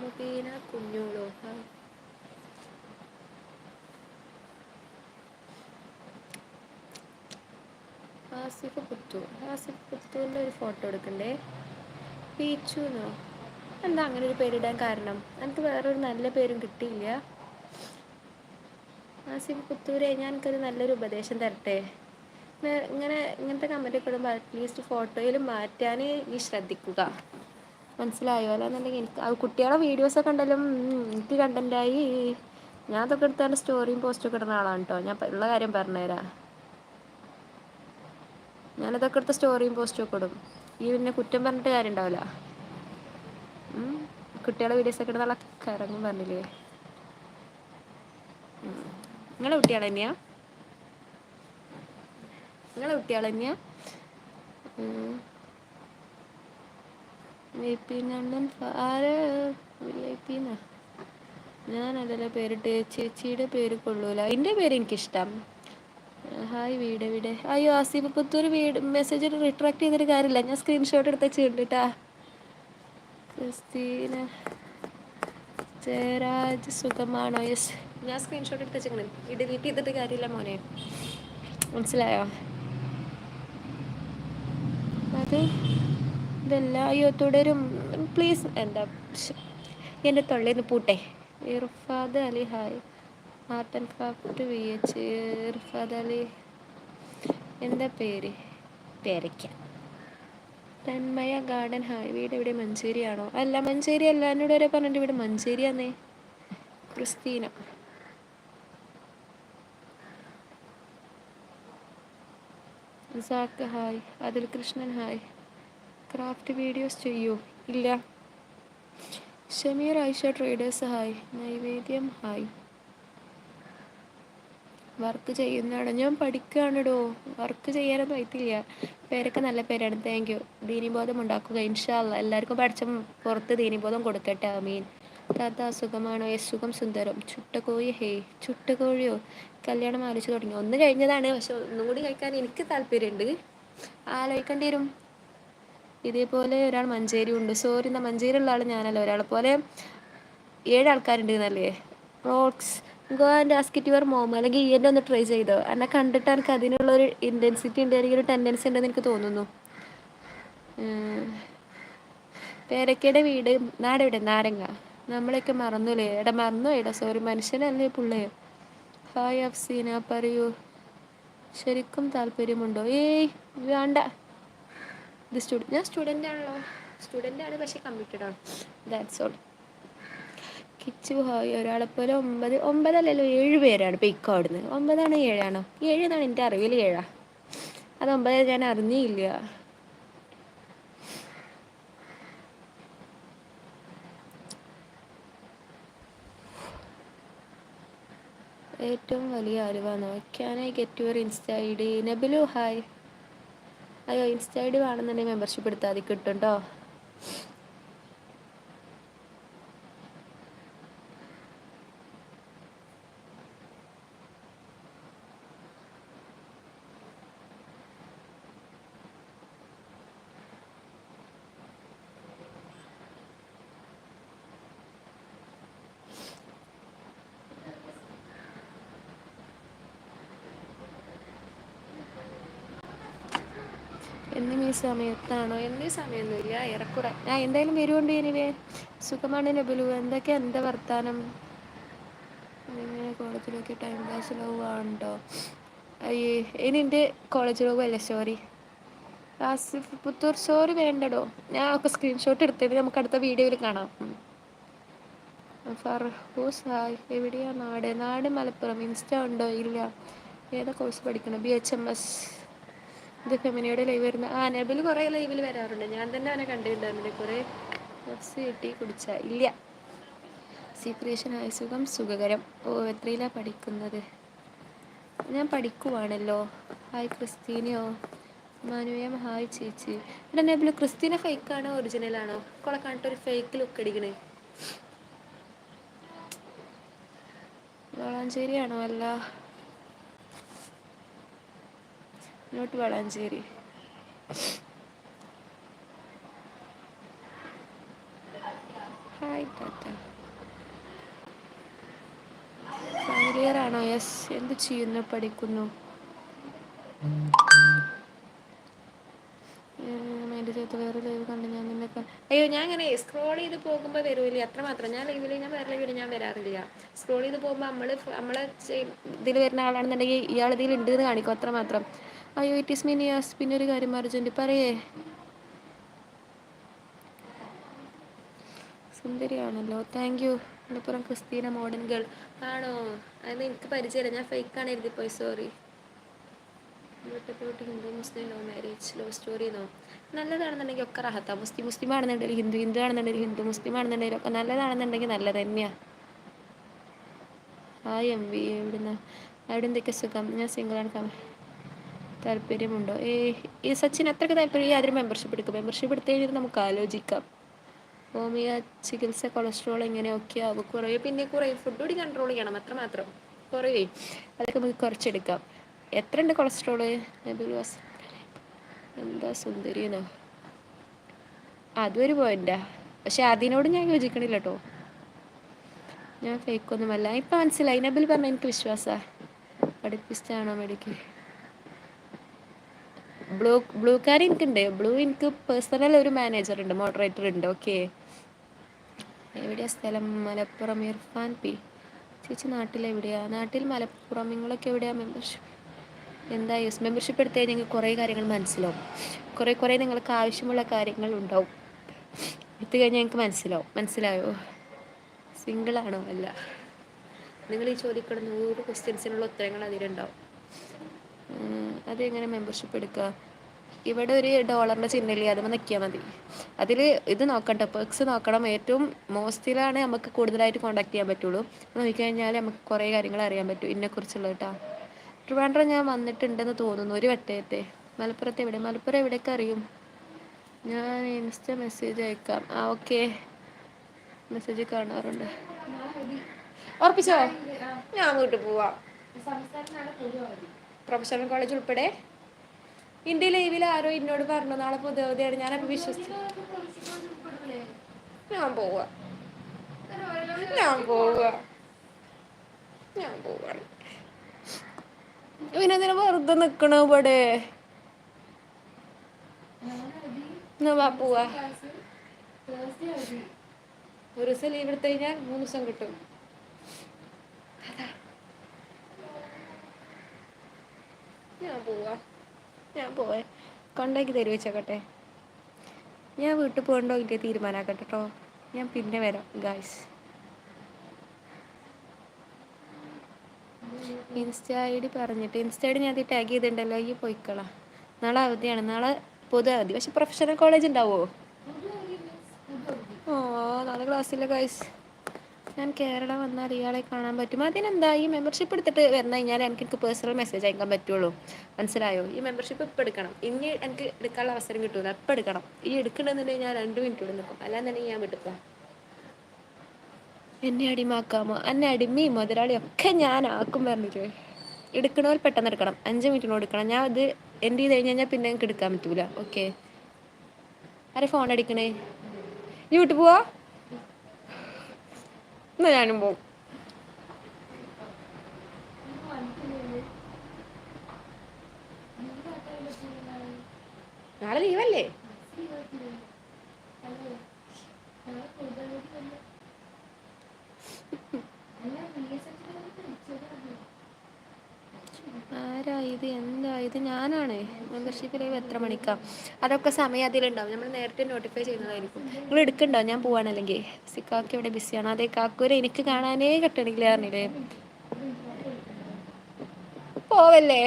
മുബീന കുഞ്ഞോളോ? ആസിഫ് പുത്തൂരിൻ്റെ ഒരു ഫോട്ടോ എടുക്കണ്ടേ? പീച്ചുന്നോ? എന്താ അങ്ങനെ ഒരു പേരിടാൻ കാരണം? എനിക്ക് വേറൊരു നല്ല പേരും കിട്ടിയില്ല. ആസിഫ് പുത്തൂരെ, ഞാൻ എനിക്കൊരു നല്ലൊരു ഉപദേശം തരട്ടെ. ഇങ്ങനത്തെ കമൻറ്റൊക്കെ ഇടുമ്പോൾ അറ്റ്ലീസ്റ്റ് ഫോട്ടോയിൽ മാറ്റാൻ നീ ശ്രദ്ധിക്കുക, മനസ്സിലായോ? അല്ലാന്നുണ്ടെങ്കിൽ എനിക്ക് കുട്ടികളെ വീഡിയോസൊക്കെ ഉണ്ടല്ലോ, എനിക്ക് കണ്ടൻറ്റായി. ഞാൻ അതൊക്കെ എടുത്താണ് സ്റ്റോറിയും പോസ്റ്റൊക്കെ ഇടുന്ന ആളാണ് കേട്ടോ. ഞാൻ ഉള്ള കാര്യം പറഞ്ഞുതരാം. ഞാനതൊക്കെ എടുത്ത് സ്റ്റോറിയും പോസ്റ്റും ഒക്കെ ഇടും. ഈ പിന്നെ കുറ്റം പറഞ്ഞിട്ട് കാര്യം ഉണ്ടാവില്ല. കുട്ടികളെ വീഡിയോസൊക്കെ ഇടുന്ന കറങ്ങും പറഞ്ഞില്ലേ. നിങ്ങളെ കുട്ടികൾ തന്നെയാ? ഞാനതല്ല പേരിട്ട്, ചേച്ചിയുടെ പേര് കൊള്ളൂല. എൻ്റെ പേര് എനിക്കിഷ്ടം. ഹായ്, വീട് അയ്യോ ആസിഫ് പുത്തൂർ വീട് മെസ്സേജ് റിട്രാക്ട് ചെയ്തിട്ട് കാര്യമില്ല. ഞാൻ സ്ക്രീൻഷോട്ട് എടുത്ത് വെച്ചിട്ടാ. ക്രിസ്റ്റീന ജയരാജ് സുഖമാണോ? യെസ്, ഞാൻ സ്ക്രീൻഷോട്ട് എടുത്ത് വെച്ചിരിക്കണേ. ഈ ഡിലീറ്റ് ചെയ്തിട്ട് കാര്യമില്ല മോനെ, മനസ്സിലായോ? അത് ഇതല്ല. അയ്യോ തുടരും പ്ലീസ്. എന്താ എൻ്റെ തൊള്ളേന്ന് പൂട്ടെ. Irfad Ali hi. Art and craft VH. Irfad Ali എന്താ പേര്? പേരയ്ക്ക. Thanmaya garden hi. വീട് എവിടെ? മഞ്ചേരിയാണോ? അല്ല, മഞ്ചേരി അല്ല. എന്നോട് വരെ പറഞ്ഞിട്ട് വീട് മഞ്ചേരിയാന്നേ. Christina sac hi. അതിൽ കൃഷ്ണൻ ഹായ്. ക്രാഫ്റ്റ് വീഡിയോസ് ചെയ്യൂ? ഇല്ല. Shameer Ayisha traders hi. Naivedyam hi. Work ചെയ്യുന്നതാണ്. ഞാൻ പഠിക്കുകയാണിടോ. വർക്ക് ചെയ്യാനൊന്നും ആയിട്ടില്ല. പേരൊക്കെ നല്ല പേരാണ്. Thank you. ദീനീബോധം ഉണ്ടാക്കുക ഇൻഷാ അല്ലാ. എല്ലാവർക്കും പഠിച്ച പുറത്ത് ദീനീബോധം കൊടുക്കട്ടെ. ആമീൻ. താത്ത സുഖമാണോ? യെസ്, സുഖം സുന്ദരം. ചുട്ടകോഴി ഹേയ്. ചുട്ടകോഴിയോ? കല്യാണം ആലോചിച്ച് തുടങ്ങി. ഒന്ന് കഴിഞ്ഞതാണ്, പക്ഷെ ഒന്നും കൂടി കഴിക്കാൻ എനിക്ക് താല്പര്യമുണ്ട്. ആലോചിക്കേണ്ടി വരും. ഇതേപോലെ ഒരാൾ മഞ്ചേരി ഉണ്ട്. സോറി, എന്നാ മഞ്ചേരിയുള്ള ആൾ ഞാനല്ല. ഒരാളെ പോലെ 7 ആൾക്കാരുണ്ട് എന്നല്ലേ. Rocks go and ask it your mom. അല്ലെങ്കിൽ എൻ്റെ ഒന്ന് ട്രൈ ചെയ്തോ. എന്നെ കണ്ടിട്ട് എനിക്ക് അതിനുള്ളൊരു ഇൻറ്റൻസിറ്റി ഉണ്ട്, അല്ലെങ്കിൽ ഒരു ടെൻഡൻസി ഉണ്ടെന്ന് എനിക്ക് തോന്നുന്നു. പേരക്കയുടെ വീട് നാട് എവിടെ? നാരങ്ങ. നമ്മളെയൊക്കെ മറന്നുല്ലേ? മറന്നു എടാ, സോറി. മനുഷ്യനല്ലേ പുള്ളേ. ഹായ് അഫ്സീന, പറയൂ. ശരിക്കും താല്പര്യമുണ്ടോ? ഏയ് വേണ്ട. ഞാൻ സ്റ്റുഡൻ്റ് ആണല്ലോ. സ്റ്റുഡൻ്റ് ആണ്, പക്ഷേ കമ്മിറ്റഡ് ആണ്. That's all. കിച്ചു ഹായ്. ഒരാളെപ്പോലെ 9 7 പേരാണ്. പെയ്ക്കോ അവിടുന്ന്. 9 7 7 എന്നാണ് എൻ്റെ അറിവിൽ. 7 അത് 9 ഞാൻ അറിഞ്ഞില്ല. ഏറ്റവും വലിയ അറിവാണോ? Can I get your insta ID? Nabilu hi. അയ്യോ, ഇൻസ്റ്റ ID വേണമെന്നുണ്ടെങ്കിൽ മെമ്പർഷിപ്പ് എടുത്താൽ മതി, കിട്ടും കേട്ടോ. എന്നും ഈ സമയത്താണോ? എന്നീ സമയമൊന്നുമില്ല, ഏറെക്കുറെ. ഞാൻ എന്തായാലും വരുമുണ്ട്. എനിവേ സുഖമാണ് നബിലു. എന്താ വർത്താനം? ഇങ്ങനെ കോളേജിലൊക്കെ ടൈം പാസ് ലവ് ആണോ? അയ്യേ, ഇനി എൻ്റെ കോളേജ് ലവ് അല്ലേ, സോറി. ആസിഫ് പുത്തൂർ സോറി വേണ്ടടോ. ഞാൻ ഒക്കെ സ്ക്രീൻഷോട്ട് എടുത്തിട്ട് നമുക്ക് അടുത്ത വീഡിയോയിൽ കാണാം. ഫർഹൂസ് ഹായ്. എവിടെയാ നാട്? നാട് മലപ്പുറം. ഇൻസ്റ്റ ഉണ്ടോ? ഇല്ല. ഏതാ കോഴ്സ് പഠിക്കണം? BHMS. ഇത് ഫെമിനിയുടെ ലൈവ് വരുന്ന നബിൽ കുറേ ലൈവിൽ വരാറുണ്ട്. ഞാൻ തന്നെ അവനെ കണ്ടിട്ടുണ്ടായിരുന്നില്ല. കുറേ കിട്ടി കുടിച്ച ഇല്ല. സീക്രേഷൻ ആയ സുഖം സുഖകരം. ഓ, എത്രയിലാണ് പഠിക്കുന്നത്? ഞാൻ പഠിക്കുവാണല്ലോ. ഹായ് ക്രിസ്റ്റീനയോ? മാനുയം ഹായ് ചേച്ചി. എടാ നബിൽ, ക്രിസ്റ്റീന ഫേക്കാണോ ഒറിജിനലാണോ? കൊളെ കണ്ടിട്ടൊരു ഫേക്ക് ലുക്ക് അടിക്കണേ. വളാഞ്ചേരിയാണോ? അല്ല, not Valanchery. Hi Tata. Final year ആണോ? യെസ്. എന്ത് ചെയ്യുന്നു? പഠിക്കുന്നു. എൻ്റെ ചേർത്ത് വേറെ ലൈവ് കണ്ട് ഞാൻ നിന്നെ അയ്യോ ഞാൻ അങ്ങനെ സ്ക്രോൾ ചെയ്ത് പോകുമ്പോൾ വരുമല്ലേ അത്രമാത്രം. ഞാൻ ലൈവിൽ ഞാൻ വേറെ ലൈവിൽ ഞാൻ വരാറില്ല. സ്ക്രോൾ ചെയ്ത് പോകുമ്പോൾ നമ്മളെ ഇതിൽ വരുന്ന ആളാണെന്നുണ്ടെങ്കിൽ ഇയാൾ ഇതിൽ ഉണ്ട് എന്ന് കാണിക്കും, അത്രമാത്രം. അയ്യോ ഇറ്റ് ഈസ് മീ നിയാസ്. പിന്നെ ഒരു കാര്യം അർജൻറ്റ് പറയേ. സുന്ദരിയാണല്ലോ, thank you. Malappuram Christina modern girl ആണോ? അത് എനിക്ക് പരിചയമില്ല, ഞാൻ ഫേക്കാണ് എഴുതിപ്പോയി, sorry. Hindu Muslim love marriage love story എന്നോ? നല്ലതാണെന്നുണ്ടെങ്കിൽ ഒക്കെ റാഹത്താ. മുസ്ലിം ആണെന്നുണ്ടെങ്കിൽ ഹിന്ദു ആണെന്നുണ്ടെങ്കിൽ ഹിന്ദു, മുസ്ലിം ആണെന്നുണ്ടെങ്കിൽ ഒക്കെ നല്ലതാണെന്നുണ്ടെങ്കിൽ നല്ലത് തന്നെയാണ്. ഹായ് എം വി, എവിടുന്ന? അവിടെ എന്തൊക്കെ സുഖം? ഞാൻ സിംഗിളാണ്. താല്പര്യമുണ്ടോ? ഈ സച്ചിൻ അത്രയ്ക്ക് താല്പര്യം യാതൊരു മെമ്പർഷിപ്പ് എടുക്കും. മെമ്പർഷിപ്പ് എടുത്തു കഴിഞ്ഞിട്ട് നമുക്ക് ആലോചിക്കാം. ഹോമിയ ചികിത്സ കൊളസ്ട്രോൾ എങ്ങനെയൊക്കെ ആവും? കുറയും, പിന്നെ കുറയും. ഫുഡ് കൂടി കൺട്രോൾ ചെയ്യണം, അത്രമാത്രം. കുറയേ, അതൊക്കെ നമുക്ക് കുറച്ചെടുക്കാം. എത്ര ഉണ്ട് കൊളസ്ട്രോള്? എന്താ സുന്ദരിയെന്നോ? അതും ഒരു പോയിന്റാ, പക്ഷെ അതിനോട് ഞാൻ യോജിക്കണില്ല കേട്ടോ. ഞാൻ ഫേക്കൊന്നുമല്ല. ഇപ്പം മനസ്സിലായി, നബിൽ പറഞ്ഞ എനിക്ക് വിശ്വാസമാണ്. പഠിപ്പിച്ചാണോ മെഡിക്കൽ? ബ്ലൂ കാർ എനിക്കുണ്ട്. ബ്ലൂ എനിക്ക് പേഴ്സണൽ ഒരു മാനേജർ ഉണ്ട്, മോഡറേറ്റർ ഉണ്ട്. ഓക്കെ. എവിടെയാ സ്ഥലം? മലപ്പുറം. ഇർഫാൻ പി. ചേച്ചി നാട്ടിലെവിടെയാ? നാട്ടിൽ മലപ്പുറം. നിങ്ങളൊക്കെ എവിടെയാ? മെമ്പർഷിപ്പ് എന്താ? യെസ്, മെമ്പർഷിപ്പ് എടുത്തു കഴിഞ്ഞാൽ നിങ്ങൾക്ക് കുറേ കാര്യങ്ങൾ മനസ്സിലാവും. കുറേ നിങ്ങൾക്ക് ആവശ്യമുള്ള കാര്യങ്ങൾ ഉണ്ടാവും. എടുത്തു കഴിഞ്ഞാൽ നിങ്ങൾക്ക് മനസ്സിലായോ? സിംഗിളാണോ? അല്ല. നിങ്ങൾ ഈ ചോദിക്കുന്ന 100 ക്വസ്റ്റ്യൻസിനുള്ള ഉത്തരങ്ങൾ അതിലുണ്ടാവും. അതെങ്ങനെ മെമ്പർഷിപ്പ് എടുക്കുക? ഇവിടെ ഒരു ഡോളറിൻ്റെ ചിഹ്നമില്ലേ, അതുമ്പോൾ നിൽക്കിയാൽ മതി. അതിൽ ഇത് നോക്കണ്ട, പെർക്സ് നോക്കണം. ഏറ്റവും മോസ്റ്റിലാണ് നമുക്ക് കൂടുതലായിട്ട് കോൺടാക്ട് ചെയ്യാൻ പറ്റുള്ളൂ. നോക്കിക്കഴിഞ്ഞാൽ നമുക്ക് കുറേ കാര്യങ്ങൾ അറിയാൻ പറ്റും ഇതിനെക്കുറിച്ചുള്ള കേട്ടോ. ട്രിവാൻഡ്രം ഞാൻ വന്നിട്ടുണ്ടെന്ന് തോന്നുന്നു, ഒരു വട്ടയത്തെ. മലപ്പുറത്ത് എവിടെ? മലപ്പുറം എവിടെയൊക്കെ അറിയും. ഞാൻ ഇൻസ്റ്റ മെസ്സേജ് അയക്കാം. ഓക്കെ, മെസ്സേജ് കാണാറുണ്ട്. ഉറപ്പിച്ചോ? ഞാൻ വീട്ടിൽ പോവാം. പ്രൊഫഷണൽ കോളേജ് ഉൾപ്പെടെ ഇന്ത്യ ലൈവിൽ ആരോ എന്നോട് പറഞ്ഞു നാളെ പുതിയവധിയാണ്. ഞാനപ്പോൾ വിശ്വസിച്ചു. ഞാൻ പോവാ. പിന്നെ വെറുതെ നിക്കണോ ഇവിടെ? പോവാ. ഒരു ദിവസം ലീവ് എടുത്തു കഴിഞ്ഞാൽ 3 ദിവസം കിട്ടും. ഞാൻ പോവേ. കൊണ്ടാക്കി തരുവച്ചോട്ടെ. ഞാൻ വീട്ടിൽ പോകണ്ടോ ഇല്ലേ തീരുമാനമാക്കട്ടെ കേട്ടോ. ഞാൻ പിന്നെ വരാം ഗായ്സ്. ഇൻസ്റ്റ ഐ ഡി പറഞ്ഞിട്ട്. ഇൻസ്റ്റ ഐ ഡി ഞാൻ ടാഗ് ചെയ്തിട്ടുണ്ടല്ലോ, ഈ പോയിക്കളാം. നാളെ അവധിയാണ്. നാളെ പൊതു അവധി, പക്ഷെ പ്രൊഫഷണൽ കോളേജ് ഉണ്ടാവുമോ? നാളെ ക്ലാസ്സില്ല ഗായ്സ്. ഞാൻ കേരളം വന്നാൽ ഇയാളെ കാണാൻ പറ്റും. അതിനെന്താ? ഈ മെമ്പർഷിപ്പ് എടുത്തിട്ട് വന്നു കഴിഞ്ഞാൽ എനിക്ക് പേഴ്സണൽ മെസ്സേജ് അയക്കാൻ പറ്റുള്ളൂ. മനസ്സിലായോ? ഈ മെമ്പർഷിപ്പ് ഇപ്പം എടുക്കണം. ഇനി എനിക്ക് എടുക്കാനുള്ള അവസരം കിട്ടൂല. എപ്പം എടുക്കണം? ഈ എടുക്കണമെന്നുണ്ടെങ്കിൽ ഞാൻ 2 മിനിറ്റ് കൂടെ നിൽക്കും, അല്ലാന്നുണ്ടെങ്കിൽ ഞാൻ വിട്ടുപോകാം. എന്നെ അടിമാക്കാമോ? എന്നെ അടിമയും മുതലാളിയും ഒക്കെ ഞാൻ ആക്കും പറഞ്ഞില്ലേ. എടുക്കണവർ പെട്ടെന്ന് എടുക്കണം. 5 മിനിറ്റിനോട് എടുക്കണം. ഞാൻ ഇത് എൻ്റെ ചെയ്ത് കഴിഞ്ഞ് കഴിഞ്ഞാൽ പിന്നെ എനിക്ക് എടുക്കാൻ പറ്റൂല. ഓക്കെ. ആരെ ഫോൺ അടിക്കണേ? നീ വിട്ടു പോവാ? എന്നാ ഞാനും പോവും. നാളെ ലീവല്ലേ? ആരാ ഇത്? എന്താ ഇത്? ഞാനാണ്. മെമ്പർഷിപ്പ് ലൈവ് എത്ര മണിക്കാ? അതൊക്കെ സമയം അതിലുണ്ടാവും. നമ്മൾ നേരത്തെ നോട്ടിഫൈ ചെയ്യുന്നതായിരിക്കും. നിങ്ങൾ എടുക്കണ്ടോ? ഞാൻ പോവാണല്ലെങ്കിൽ. കാക്ക ഇവിടെ ബിസിയാണ്. അതെ, കാക്കൂരെ എനിക്ക് കാണാനേ കിട്ടണില്ല പറഞ്ഞില്ലേ. പോവല്ലേ?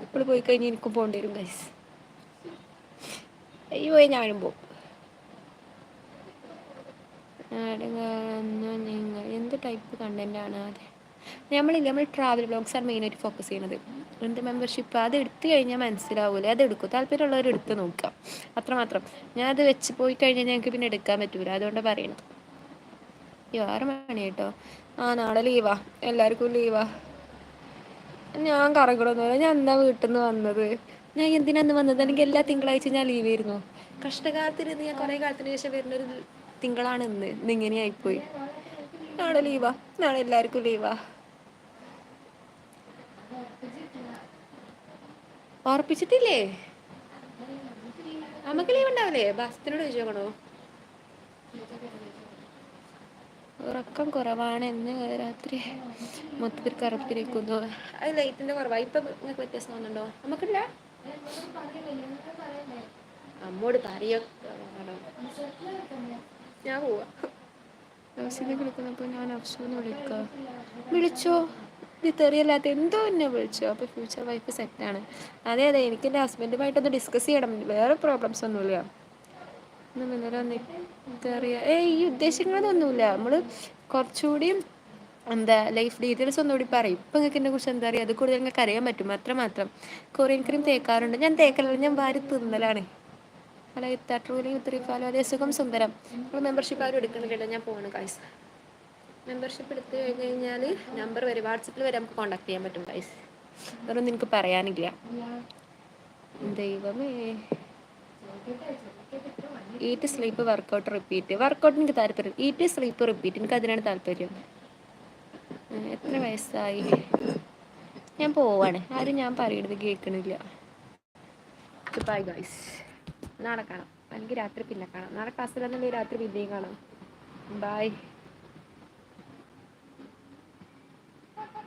ഇപ്പോൾ പോയി കഴിഞ്ഞ് എനിക്കും പോകേണ്ടി വരും ഗൈസ്. അയ്യോ, ഞാനും പോവും. നിങ്ങൾ എന്ത് ടൈപ്പ് കണ്ടൻറ്റാണ്? അതെ, നമ്മൾ ട്രാവൽ ബ്ലോഗ്സാണ് മെയിനായിട്ട് ഫോക്കസ് ചെയ്യുന്നത്. എന്ത് മെമ്പർഷിപ്പ്? അത് എടുത്തു കഴിഞ്ഞാൽ മനസ്സിലാവൂലേ. അത് എടുക്കും. താല്പര്യമുള്ളവർ എടുത്ത് നോക്കാം, അത്രമാത്രം. ഞാൻ അത് വെച്ച് പോയി കഴിഞ്ഞാൽ ഞങ്ങൾക്ക് പിന്നെ എടുക്കാൻ പറ്റൂല. അതുകൊണ്ട് പറയണം. 6 മണി കേട്ടോ. നാളെ ലീവാ, എല്ലാവർക്കും ലീവാ. ഞാൻ കറങ്ങണമെന്നില്ല. ഞാൻ എന്താ വീട്ടിൽ നിന്ന് വന്നത്? ഞാൻ എന്തിനാന്ന് വന്നത്? എനിക്ക് എല്ലാ തിങ്കളാഴ്ച ഞാൻ ലീവായിരുന്നു. കഷ്ടകാലത്തിരുന്ന് ഞാൻ കുറേ കാലത്തിന് ശേഷം വരുന്നൊരു തിങ്കളാണ് ഇന്ന് ഇങ്ങനെയായിപ്പോയി. നാളെ ലീവാ, നാളെ എല്ലാവർക്കും ലീവാ. ഉറപ്പിച്ചിട്ടില്ലേ? നമുക്ക് ലീവ് ഉണ്ടാവില്ലേ? ബസ്സിനോട് ചോദിച്ചോക്കണോ? ഉറക്കം കുറവാണ് എന്ന് രാത്രി മൊത്തത്തിൽ കറുത്തിരിക്കുന്നു. അത് ലൈറ്റിന്റെ കുറവാ. ഇപ്പൊ നിങ്ങൾക്ക് വ്യത്യാസം തോന്നുന്നുണ്ടോ? നമുക്കില്ല. അമ്മോട് പറയോ? ഞാൻ പോവാ. നൗസിനെ വിളിക്കുന്നപ്പോൾ ഞാൻ അഫ്സൂന്ന് വിളിക്കാം. വിളിച്ചോ? ഇത് തെറിയല്ലാത്ത എന്തോ എന്നെ വിളിച്ചോ? അപ്പോൾ ഫ്യൂച്ചർ വൈഫ് സെറ്റാണ്. അതെ അതെ, എനിക്ക് എൻ്റെ ഹസ്ബൻഡുമായിട്ടൊന്ന് ഡിസ്കസ് ചെയ്യണം. വേറെ പ്രോബ്ലംസ് ഒന്നുമില്ല. ഈ ഉദ്ദേശങ്ങളൊന്നുമില്ല. നമ്മൾ കുറച്ചുകൂടി എന്താ ലൈഫ് ഡീറ്റെയിൽസ് ഒന്നുകൂടി പറയും. ഇപ്പം നിങ്ങൾക്ക് എന്നെ കുറിച്ച് എന്താ അറിയാം? അത് കൂടുതൽ നിങ്ങൾക്ക് അറിയാൻ പറ്റും. അത്രമാത്രം. കൊറിയൻ ക്രീം തേക്കാറുണ്ട്. ഞാൻ തേക്കലല്ല, ഞാൻ വാരി തിന്നലാണ്. അല്ല, ട്രൂലിംഗ് ഇത്തിരി ഫാലോ അതേ സുഖം സുന്ദരം. അപ്പോൾ മെമ്പർഷിപ്പ് ആരും എടുക്കുന്നില്ലല്ലോ. ഞാൻ പോവാണ് ഗൈസ്. മെമ്പർഷിപ്പ് എടുത്ത് കഴിഞ്ഞ് കഴിഞ്ഞാൽ നമ്പർ വരെ വാട്സപ്പിൽ വരെ നമുക്ക് കോൺടാക്ട് ചെയ്യാൻ പറ്റും ഗൈസ്. വേറൊന്നും എനിക്ക് പറയാനില്ല. ദൈവമേ. Eat sleep workout repeat. Workout എനിക്ക് താല്പര്യം. ഈറ്റ് സ്ലീപ്പ് റിപ്പീറ്റ്, എനിക്ക് അതിനാണ് താല്പര്യം. എത്ര വയസ്സായി? ഞാൻ പോവാണ്. ആരും ഞാൻ പറയുന്നത് കേൾക്കണില്ല. Bye guys. നാളെ കാണാം, അല്ലെങ്കിൽ രാത്രി പിന്നെ കാണാം. നാളെ ക്ലാസ്സിൽ രാത്രി പിന്നെയും കാണാം. ബൈ.